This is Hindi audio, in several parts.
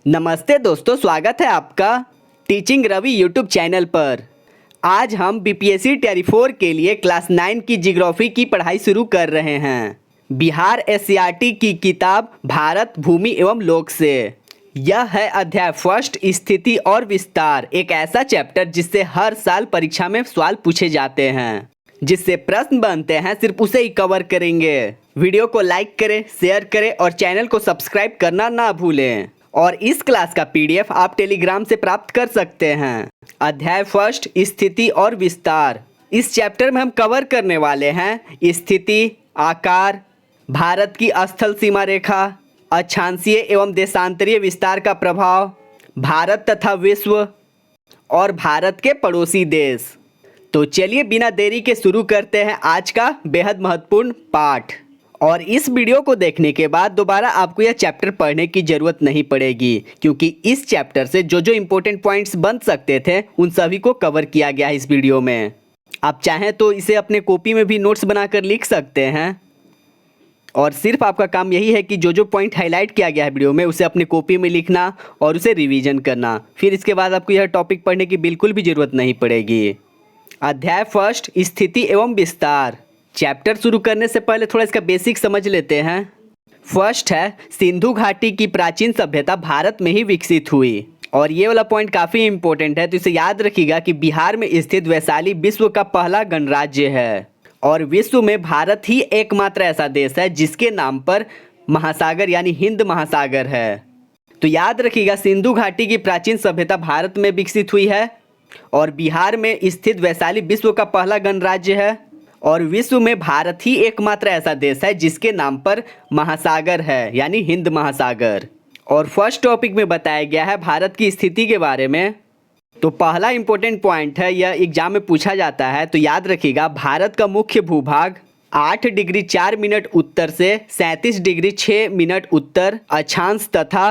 नमस्ते दोस्तों, स्वागत है आपका टीचिंग रवि यूट्यूब चैनल पर। आज हम बीपीएससी टेरी 4 के लिए क्लास 9 की जियोग्राफी की पढ़ाई शुरू कर रहे हैं। बिहार एससीईआरटी की किताब भारत भूमि एवं लोक से। यह है अध्याय फर्स्ट, स्थिति और विस्तार। एक ऐसा चैप्टर जिससे हर साल परीक्षा में सवाल पूछे जाते हैं, जिससे प्रश्न बनते हैं, सिर्फ उसे ही कवर करेंगे। वीडियो को लाइक करें, शेयर करें और चैनल को सब्सक्राइब करना ना भूलें। और इस क्लास का पीडीएफ आप टेलीग्राम से प्राप्त कर सकते हैं। अध्याय फर्स्ट, स्थिति और विस्तार। इस चैप्टर में हम कवर करने वाले हैं स्थिति, आकार, भारत की स्थल सीमा रेखा, अक्षांशीय एवं देशांतरीय विस्तार का प्रभाव, भारत तथा विश्व और भारत के पड़ोसी देश। तो चलिए बिना देरी के शुरू करते हैं आज का बेहद महत्वपूर्ण पाठ। और इस वीडियो को देखने के बाद दोबारा आपको यह चैप्टर पढ़ने की ज़रूरत नहीं पड़ेगी, क्योंकि इस चैप्टर से जो जो इम्पोर्टेंट पॉइंट्स बन सकते थे उन सभी को कवर किया गया है इस वीडियो में। आप चाहें तो इसे अपने कॉपी में भी नोट्स बनाकर लिख सकते हैं, और सिर्फ आपका काम यही है कि जो जो पॉइंट हाईलाइट किया गया है वीडियो में उसे अपने कॉपी में लिखना और उसे रिविज़न करना। फिर इसके बाद आपको यह टॉपिक पढ़ने की बिल्कुल भी ज़रूरत नहीं पड़ेगी। अध्याय फर्स्ट, स्थिति एवं विस्तार। चैप्टर शुरू करने से पहले थोड़ा इसका बेसिक समझ लेते हैं। फर्स्ट है, सिंधु घाटी की प्राचीन सभ्यता भारत में ही विकसित हुई। और ये वाला पॉइंट काफ़ी इंपॉर्टेंट है, तो इसे याद रखिएगा कि बिहार में स्थित वैशाली विश्व का पहला गणराज्य है, और विश्व में भारत ही एकमात्र ऐसा देश है जिसके नाम पर महासागर यानी हिंद महासागर है। तो याद रखिएगा, सिंधु घाटी की प्राचीन सभ्यता भारत में विकसित हुई है, और बिहार में स्थित वैशाली विश्व का पहला गणराज्य है, और विश्व में भारत ही एकमात्र ऐसा देश है जिसके नाम पर महासागर है यानी हिंद महासागर। और फर्स्ट टॉपिक में बताया गया है भारत की स्थिति के बारे में। तो पहला इंपॉर्टेंट पॉइंट है, यह एग्जाम में पूछा जाता है, तो याद रखिएगा भारत का मुख्य भूभाग 8 डिग्री 4 मिनट उत्तर से 37 डिग्री 6 मिनट उत्तर अक्षांश तथा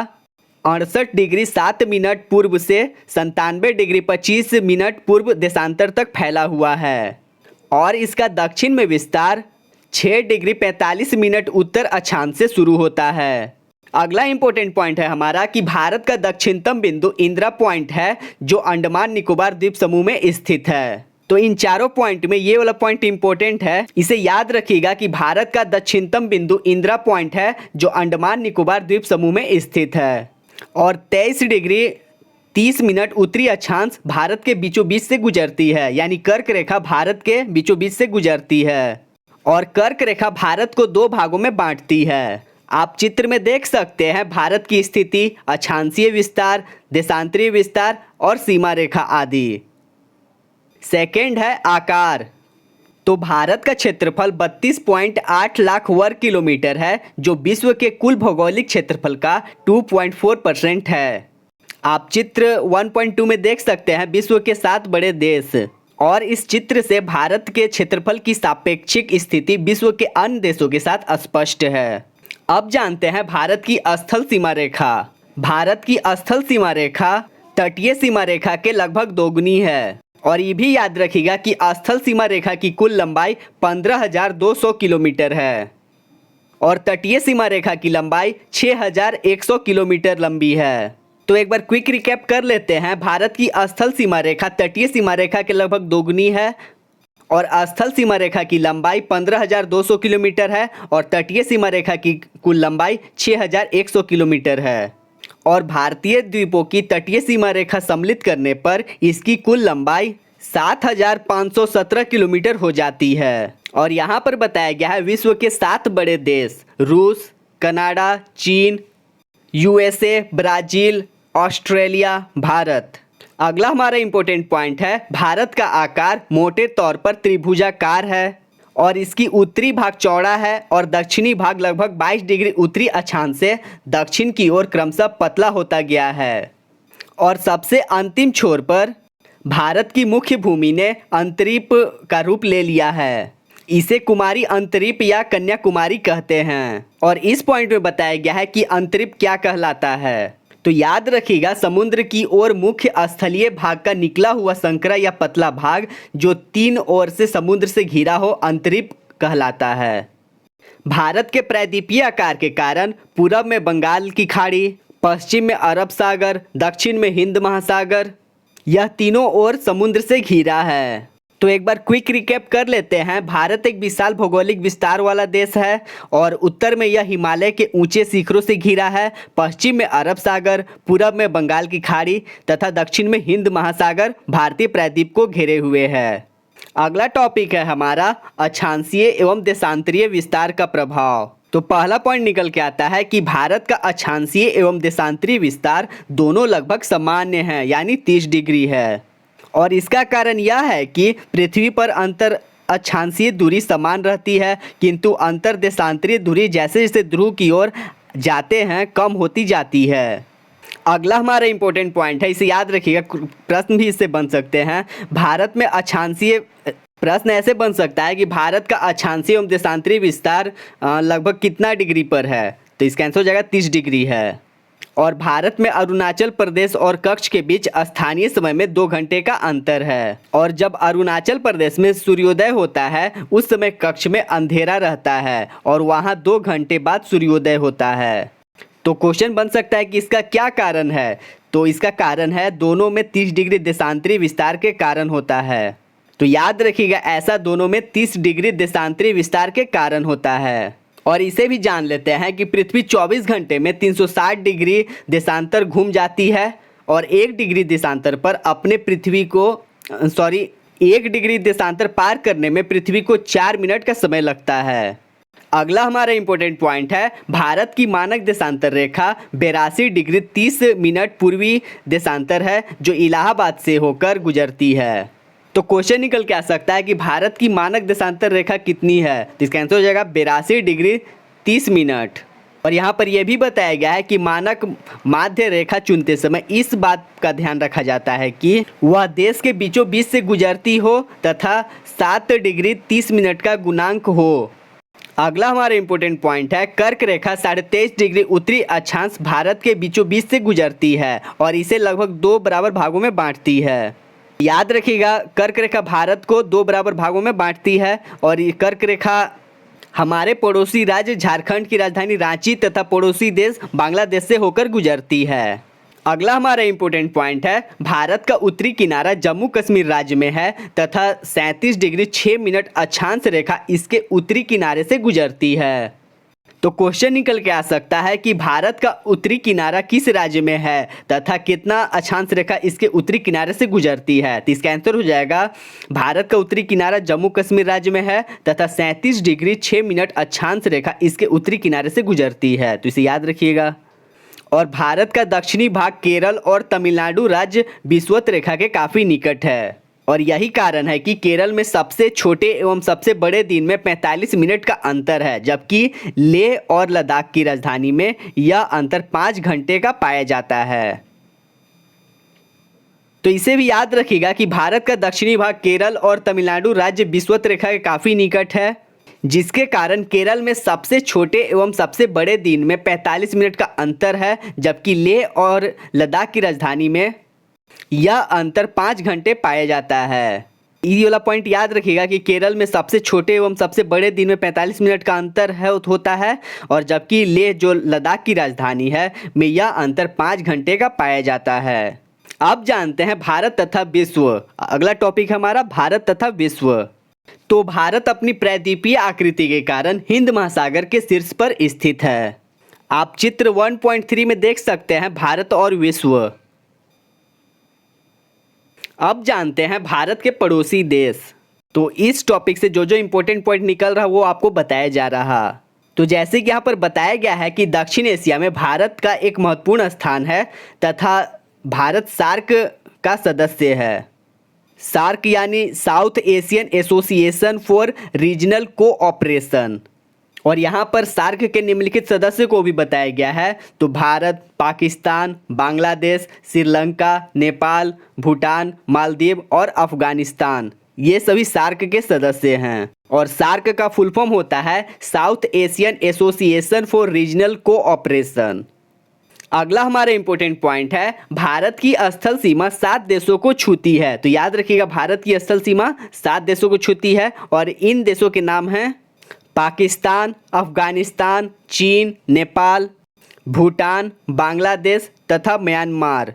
68 डिग्री 7 मिनट पूर्व से 97 डिग्री 25 मिनट पूर्व देशांतर तक फैला हुआ है, और इसका दक्षिण में विस्तार 6 डिग्री 45 मिनट उत्तर अक्षांश से शुरू होता है। अगला इंपॉर्टेंट पॉइंट है हमारा कि भारत का दक्षिणतम बिंदु इंदिरा पॉइंट है, जो अंडमान निकोबार द्वीप समूह में स्थित है। तो इन चारों पॉइंट में ये वाला पॉइंट इंपॉर्टेंट है, इसे याद रखिएगा कि भारत का दक्षिणतम बिंदु इंदिरा पॉइंट है जो अंडमान निकोबार द्वीप समूह में स्थित है, और 23 डिग्री 30 मिनट उत्तरी अक्षांश भारत के बीचों बीच से गुजरती है, यानी कर्क रेखा भारत के बीचों बीच से गुजरती है, और कर्क रेखा भारत को 2 भागों में बांटती है। आप चित्र में देख सकते हैं भारत की स्थिति, अक्षांशीय विस्तार, देशांतरीय विस्तार और सीमा रेखा आदि। सेकेंड है आकार। तो भारत का क्षेत्रफल 32.8 लाख वर्ग किलोमीटर है, जो विश्व के कुल भौगोलिक क्षेत्रफल का 2.4% है। आप चित्र 1.2 में देख सकते हैं विश्व के 7 बड़े देश, और इस चित्र से भारत के क्षेत्रफल की सापेक्षिक स्थिति विश्व के अन्य देशों के साथ स्पष्ट है। अब जानते हैं भारत की स्थल सीमा रेखा। भारत की स्थल सीमा रेखा तटीय सीमा रेखा के लगभग दोगुनी है, और ये भी याद रखिएगा कि स्थल सीमा रेखा की कुल लंबाई 15,200 किलोमीटर है, और तटीय सीमा रेखा की लंबाई 6,100 किलोमीटर लंबी है। तो एक बार क्विक रिकैप कर लेते हैं। भारत की स्थल सीमा रेखा तटीय सीमा रेखा के लगभग दोगुनी है, और स्थल सीमा रेखा की लंबाई 15,200 किलोमीटर है, और तटीय सीमा रेखा की कुल लंबाई 6,100 किलोमीटर है। और भारतीय द्वीपों की तटीय सीमा रेखा सम्मिलित करने पर इसकी कुल लंबाई 7,517 किलोमीटर हो जाती है। और यहाँ पर बताया गया है विश्व के 7 बड़े देश, रूस, कनाडा, चीन, यूएसए, ब्राज़ील, ऑस्ट्रेलिया, भारत। अगला हमारा इंपॉर्टेंट पॉइंट है, भारत का आकार मोटे तौर पर त्रिभुजाकार है, और इसकी उत्तरी भाग चौड़ा है और दक्षिणी भाग लगभग 22 डिग्री उत्तरी अक्षांश से दक्षिण की ओर क्रमशः पतला होता गया है। और सबसे अंतिम छोर पर भारत की मुख्य भूमि ने अंतरीप का रूप ले लिया है। इसे कुमारी अंतरीप या कन्याकुमारी कहते हैं, और इस पॉइंट में बताया गया है कि अंतरीप क्या कहलाता है। तो याद रखिएगा, समुद्र की ओर मुख्य स्थलीय भाग का निकला हुआ संकरा या पतला भाग जो 3 ओर से समुद्र से घिरा हो अंतरीप कहलाता है। भारत के प्रायद्वीपीय आकार के कारण पूरब में बंगाल की खाड़ी, पश्चिम में अरब सागर, दक्षिण में हिंद महासागर। यह तीनों ओर समुद्र से घिरा है। तो एक बार क्विक रिकैप कर लेते हैं। भारत एक विशाल भौगोलिक विस्तार वाला देश है और उत्तर में यह हिमालय के ऊंचे शिखरों से घिरा है, पश्चिम में अरब सागर, पूरब में बंगाल की खाड़ी तथा दक्षिण में हिंद महासागर भारतीय प्रायद्वीप को घेरे हुए है। अगला टॉपिक है हमारा अक्षांशीय एवं देशांतरीय विस्तार का प्रभाव। तो पहला पॉइंट निकल के आता है कि भारत का अक्षांशीय एवं देशांतरीय विस्तार दोनों लगभग सामान्य हैं, यानी 30 डिग्री है। और इसका कारण यह है कि पृथ्वी पर अंतर अक्षांशीय दूरी समान रहती है, किंतु अंतर देशांतरीय दूरी जैसे जैसे ध्रुव की ओर जाते हैं कम होती जाती है। अगला हमारा इंपॉर्टेंट पॉइंट है, इसे याद रखिएगा, प्रश्न भी इससे बन सकते हैं। भारत में अक्षांशीय प्रश्न ऐसे बन सकता है कि भारत का अक्षांशीय एवं देशांतरीय विस्तार लगभग कितना डिग्री पर है, तो इसका आंसर हो जाएगा 30 डिग्री है। और भारत में अरुणाचल प्रदेश और कच्छ के बीच स्थानीय समय में 2 घंटे का अंतर है। और जब अरुणाचल प्रदेश में सूर्योदय होता है उस समय कच्छ में अंधेरा रहता है और वहाँ 2 घंटे बाद सूर्योदय होता है। तो क्वेश्चन बन सकता है कि इसका क्या कारण है, तो इसका कारण है दोनों में 30 डिग्री देशांतरीय विस्तार के कारण होता है। तो याद रखिएगा, ऐसा दोनों में 30 डिग्री देशांतरीय विस्तार के कारण होता है। और इसे भी जान लेते हैं कि पृथ्वी 24 घंटे में 360 डिग्री देशांतर घूम जाती है और 1 डिग्री देशांतर पर अपने पृथ्वी को 1 डिग्री देशांतर पार करने में पृथ्वी को 4 मिनट का समय लगता है। अगला हमारा इंपॉर्टेंट पॉइंट है, भारत की मानक देशांतर रेखा 82 डिग्री 30 मिनट पूर्वी देशांतर है जो इलाहाबाद से होकर गुजरती है। तो क्वेश्चन निकल के आ सकता है कि भारत की मानक देशांतर रेखा कितनी है, तो इसका आंसर हो जाएगा 82 डिग्री 30 मिनट। और यहाँ पर यह भी बताया गया है कि मानक माध्य रेखा चुनते समय इस बात का ध्यान रखा जाता है कि वह देश के बीचों बीच से गुजरती हो तथा 7 डिग्री 30 मिनट का गुणांक हो। अगला हमारा इंपॉर्टेंट पॉइंट है, कर्क रेखा 23.5 डिग्री उत्तरी अक्षांश भारत के बीचों बीच से गुजरती है और इसे लगभग 2 बराबर भागों में बांटती है। याद रखिएगा, कर्क रेखा भारत को 2 बराबर भागों में बांटती है और ये कर्क रेखा हमारे पड़ोसी राज्य झारखंड की राजधानी रांची तथा पड़ोसी देश बांग्लादेश से होकर गुजरती है। अगला हमारा इंपॉर्टेंट पॉइंट है, भारत का उत्तरी किनारा जम्मू कश्मीर राज्य में है तथा 37 डिग्री 6 मिनट अक्षांश रेखा इसके उत्तरी किनारे से गुजरती है। तो क्वेश्चन निकल के आ सकता है कि भारत का उत्तरी किनारा किस राज्य में है तथा कितना अक्षांश रेखा इसके उत्तरी किनारे से गुजरती है, तो इसका आंसर हो जाएगा भारत का उत्तरी किनारा जम्मू कश्मीर राज्य में है तथा 37 डिग्री 6 मिनट अक्षांश रेखा इसके उत्तरी किनारे से गुजरती है, तो इसे याद रखिएगा। और भारत का दक्षिणी भाग केरल और तमिलनाडु राज्य विषुवत रेखा के काफ़ी निकट है और यही कारण है कि केरल में सबसे छोटे एवं सबसे बड़े दिन में 45 मिनट का अंतर है, जबकि लेह और लद्दाख की राजधानी में यह अंतर 5 घंटे का पाया जाता है। तो इसे भी याद रखिएगा कि भारत का दक्षिणी भाग केरल और तमिलनाडु राज्य विषुवत रेखा के काफ़ी निकट है, जिसके कारण केरल में सबसे छोटे एवं सबसे बड़े दिन में 45 मिनट का अंतर है, जबकि लेह और लद्दाख की राजधानी में यह अंतर 5 घंटे पाया जाता है। ये वाला पॉइंट याद रखिएगा कि केरल में सबसे छोटे एवं सबसे बड़े दिन में 45 मिनट का अंतर होता है और जबकि लेह जो लद्दाख की राजधानी है में यह अंतर 5 घंटे का पाया जाता है। अब जानते हैं भारत तथा विश्व। अगला टॉपिक हमारा भारत तथा विश्व। तो भारत अपनी प्रायद्वीपीय आकृति के कारण हिंद महासागर के शीर्ष पर स्थित है। आप चित्र 1.3 में देख सकते हैं भारत और विश्व। अब जानते हैं भारत के पड़ोसी देश। तो इस टॉपिक से जो जो इम्पोर्टेंट पॉइंट निकल रहा वो आपको बताया जा रहा। तो जैसे कि यहाँ पर बताया गया है कि दक्षिण एशिया में भारत का एक महत्वपूर्ण स्थान है तथा भारत सार्क का सदस्य है। सार्क यानी south Asian association for regional cooperation. और यहाँ पर सार्क के निम्नलिखित सदस्य को भी बताया गया है। तो भारत, पाकिस्तान, बांग्लादेश, श्रीलंका, नेपाल, भूटान, मालदीव और अफगानिस्तान, ये सभी सार्क के सदस्य हैं। और सार्क का फुल फॉर्म होता है south Asian association for regional cooperation. अगला हमारा इंपॉर्टेंट पॉइंट है, भारत की स्थल सीमा 7 देशों को छूती है। तो याद रखिएगा, भारत की स्थल सीमा 7 देशों को छूती है और इन देशों के नाम हैं पाकिस्तान, अफगानिस्तान, चीन, नेपाल, भूटान, बांग्लादेश तथा म्यांमार।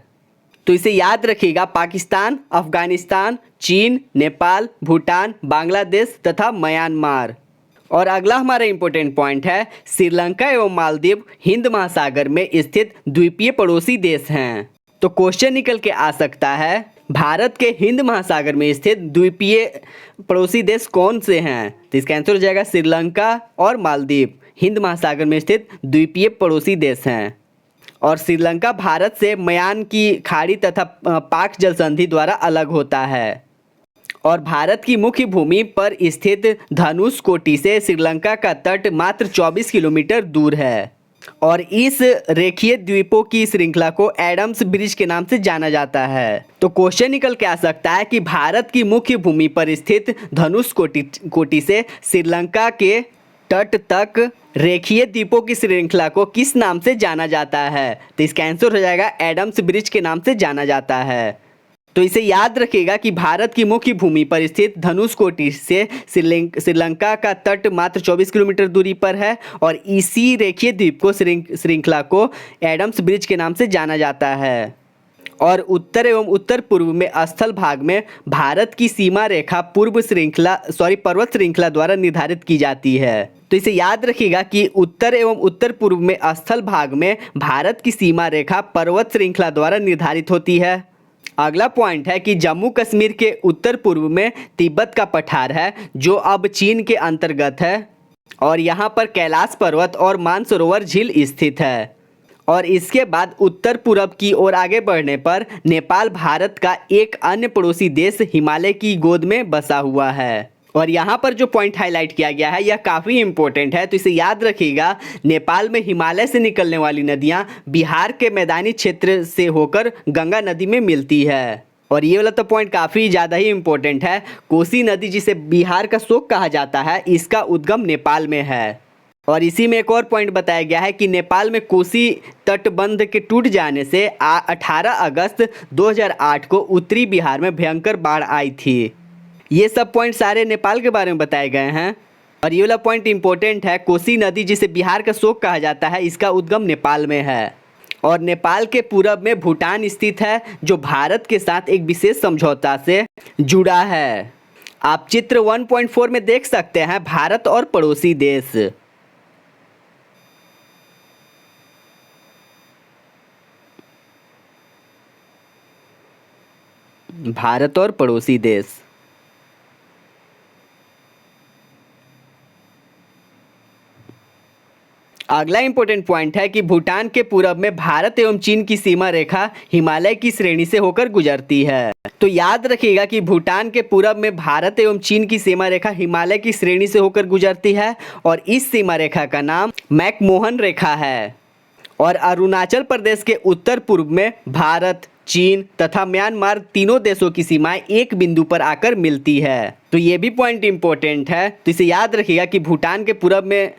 तो इसे याद रखिएगा, पाकिस्तान, अफगानिस्तान, चीन, नेपाल, भूटान, बांग्लादेश तथा म्यांमार। और अगला हमारा इंपॉर्टेंट पॉइंट है, श्रीलंका एवं मालदीव हिंद महासागर में स्थित द्वीपीय पड़ोसी देश हैं। तो क्वेश्चन निकल के आ सकता है, भारत के हिंद महासागर में स्थित द्वीपीय पड़ोसी देश कौन से हैं? तो इसका आंसर हो जाएगा श्रीलंका और मालदीव हिंद महासागर में स्थित द्वीपीय पड़ोसी देश हैं। और श्रीलंका भारत से म्यान की खाड़ी तथा पाक जल संधि द्वारा अलग होता है। और भारत की मुख्य भूमि पर स्थित धनुषकोटी से श्रीलंका का तट मात्र 24 किलोमीटर दूर है। और इस रेखीय द्वीपों की श्रृंखला को एडम्स ब्रिज के नाम से जाना जाता है। तो क्वेश्चन निकल के आ सकता है कि भारत की मुख्य भूमि पर स्थित धनुषकोटी से श्रीलंका के तट तक रेखीय द्वीपों की श्रृंखला को किस नाम से जाना जाता है? तो इसका आंसर हो जाएगा एडम्स ब्रिज के नाम से जाना जाता है। तो इसे याद रखिएगा कि भारत की मुख्य भूमि पर स्थित धनुषकोटी से श्रीलंका का तट मात्र 24 किलोमीटर दूरी पर है और इसी रेखीय द्वीप को श्रृंखला को एडम्स ब्रिज के नाम से जाना जाता है। और उत्तर एवं उत्तर पूर्व में स्थल भाग में भारत की सीमा रेखा पर्वत श्रृंखला द्वारा निर्धारित की जाती है। तो इसे याद रखिएगा कि उत्तर एवं उत्तर पूर्व में स्थल भाग में भारत की सीमा रेखा पर्वत श्रृंखला द्वारा निर्धारित होती है। अगला पॉइंट है कि जम्मू कश्मीर के उत्तर पूर्व में तिब्बत का पठार है जो अब चीन के अंतर्गत है और यहाँ पर कैलाश पर्वत और मानसरोवर झील स्थित है। और इसके बाद उत्तर पूरब की ओर आगे बढ़ने पर नेपाल भारत का एक अन्य पड़ोसी देश हिमालय की गोद में बसा हुआ है। और यहाँ पर जो पॉइंट हाईलाइट किया गया है यह काफ़ी इंपॉर्टेंट है, तो इसे याद रखिएगा। नेपाल में हिमालय से निकलने वाली नदियाँ बिहार के मैदानी क्षेत्र से होकर गंगा नदी में मिलती है। और ये वाला तो पॉइंट काफ़ी ज़्यादा ही इम्पोर्टेंट है। कोसी नदी जिसे बिहार का शोक कहा जाता है, इसका उद्गम नेपाल में है। और इसी में एक और पॉइंट बताया गया है कि नेपाल में कोसी तटबंध के टूट जाने से 18 अगस्त 2008 को उत्तरी बिहार में भयंकर बाढ़ आई थी। ये सब पॉइंट सारे नेपाल के बारे में बताए गए हैं। और ये वाला पॉइंट इंपॉर्टेंट है, कोसी नदी जिसे बिहार का शोक कहा जाता है, इसका उद्गम नेपाल में है। और नेपाल के पूरब में भूटान स्थित है जो भारत के साथ एक विशेष समझौता से जुड़ा है। आप चित्र 1.4 में देख सकते हैं भारत और पड़ोसी देश। भारत और पड़ोसी देश। अगला इंपॉर्टेंट पॉइंट है कि भूटान के पूरब में भारत एवं चीन की सीमा रेखा हिमालय की श्रेणी से होकर गुजरती है। तो याद रखिएगा कि भूटान के पूरब में भारत एवं चीन की सीमा रेखा हिमालय की श्रेणी से होकर गुजरती है और इस सीमा रेखा का नाम मैकमोहन रेखा है। और अरुणाचल प्रदेश के उत्तर पूर्व में भारत, चीन तथा म्यांमार तीनों देशों की सीमाएं एक बिंदु पर आकर मिलती है। तो ये भी पॉइंट इंपॉर्टेंट है, तो इसे याद रखिएगा कि भूटान के पूरब में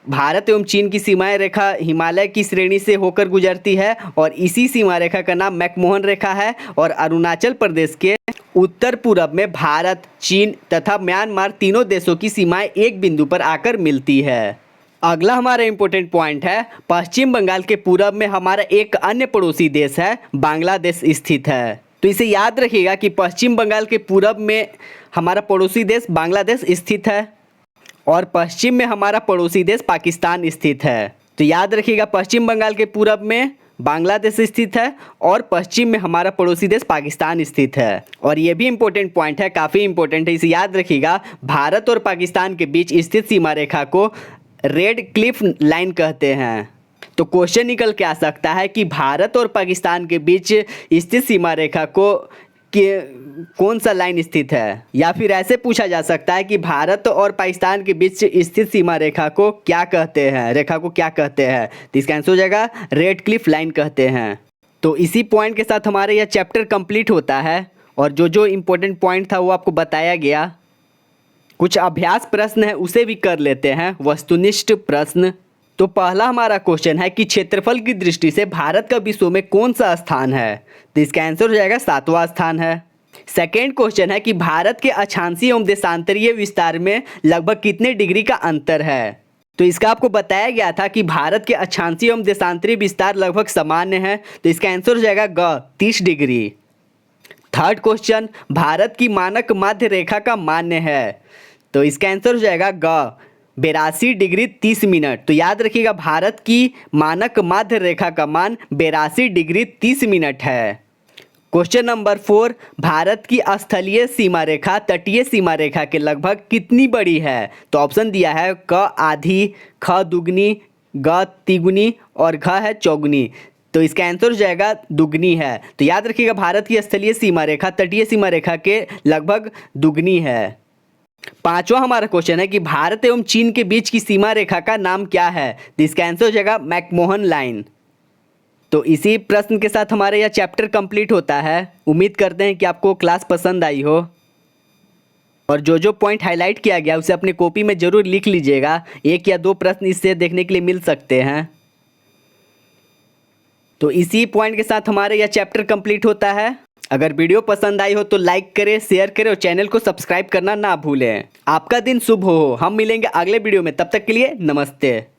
भारत एवं चीन की सीमाएं रेखा हिमालय की श्रेणी से होकर गुजरती है और इसी सीमा रेखा का नाम मैकमोहन रेखा है। और अरुणाचल प्रदेश के उत्तर पूरब में भारत, चीन तथा म्यांमार तीनों देशों की सीमाएं एक बिंदु पर आकर मिलती है। अगला हमारा इंपॉर्टेंट पॉइंट है, पश्चिम बंगाल के पूरब में हमारा एक अन्य पड़ोसी देश है बांग्लादेश स्थित है। तो इसे याद रखिएगा कि पश्चिम बंगाल के पूरब में हमारा पड़ोसी देश बांग्लादेश स्थित है और पश्चिम में हमारा पड़ोसी देश पाकिस्तान स्थित है। तो याद रखिएगा पश्चिम बंगाल के पूरब में बांग्लादेश स्थित है और पश्चिम में हमारा पड़ोसी देश पाकिस्तान स्थित है। और ये भी इंपॉर्टेंट पॉइंट है, काफ़ी इंपॉर्टेंट है, इसे याद रखिएगा। भारत और पाकिस्तान के बीच स्थित सीमा रेखा को रेड क्लिफ लाइन कहते हैं। तो क्वेश्चन निकल के आ सकता है कि भारत और पाकिस्तान के बीच स्थित सीमा रेखा को कौन सा लाइन स्थित है, या फिर ऐसे पूछा जा सकता है कि भारत और पाकिस्तान के बीच स्थित सीमा रेखा को क्या कहते हैं, रेखा को क्या कहते हैं। तो इसका आंसर हो जाएगा रेड क्लिफ लाइन कहते हैं। तो इसी पॉइंट के साथ हमारे यह चैप्टर कंप्लीट होता है और जो जो इम्पोर्टेंट पॉइंट था वो आपको बताया गया। कुछ अभ्यास प्रश्न है उसे भी कर लेते हैं, वस्तुनिष्ठ प्रश्न। तो पहला हमारा क्वेश्चन है कि क्षेत्रफल की दृष्टि से भारत का विश्व में कौन सा स्थान है। तो इसका आंसर हो जाएगा 7वां स्थान है। सेकेंड क्वेश्चन है कि भारत के अक्षांशीय एवं देशांतरीय विस्तार में लगभग कितने डिग्री का अंतर है। तो इसका आपको बताया गया था कि भारत के अक्षांशीय एवं देशांतरी विस्तार लगभग सामान्य है, तो इसका आंसर हो जाएगा ग 30 डिग्री। थर्ड क्वेश्चन, भारत की मानक माध्य रेखा का मान्य है, तो इसका आंसर हो जाएगा ग 82 डिग्री 30 मिनट। तो याद रखिएगा भारत की मानक माध्य रेखा का मान 82 डिग्री 30 मिनट है। क्वेश्चन नंबर 4, भारत की स्थलीय सीमा रेखा तटीय सीमा रेखा के लगभग कितनी बड़ी है? तो ऑप्शन दिया है क आधी, ख दुगनी, ग तिगुनी और घ है चौगुनी। तो इसका आंसर हो जाएगा दुगनी है। तो याद रखिएगा भारत की स्थलीय सीमा रेखा तटीय सीमा रेखा के लगभग दुगनी है। पांचवा हमारा क्वेश्चन है कि भारत एवं चीन के बीच की सीमा रेखा का नाम क्या है? तो इसका आंसर हो जाएगा मैकमोहन लाइन। तो इसी प्रश्न के साथ हमारा यह चैप्टर कंप्लीट होता है। उम्मीद करते हैं कि आपको क्लास पसंद आई हो और जो पॉइंट हाईलाइट किया गया उसे अपने कॉपी में जरूर लिख लीजिएगा। 1 या 2 प्रश्न इससे देखने के लिए मिल सकते हैं। तो इसी पॉइंट के साथ हमारा यह चैप्टर कंप्लीट होता है। अगर वीडियो पसंद आई हो तो लाइक करें, शेयर करें और चैनल को सब्सक्राइब करना ना भूलें। आपका दिन शुभ हो। हम मिलेंगे अगले वीडियो में, तब तक के लिए नमस्ते।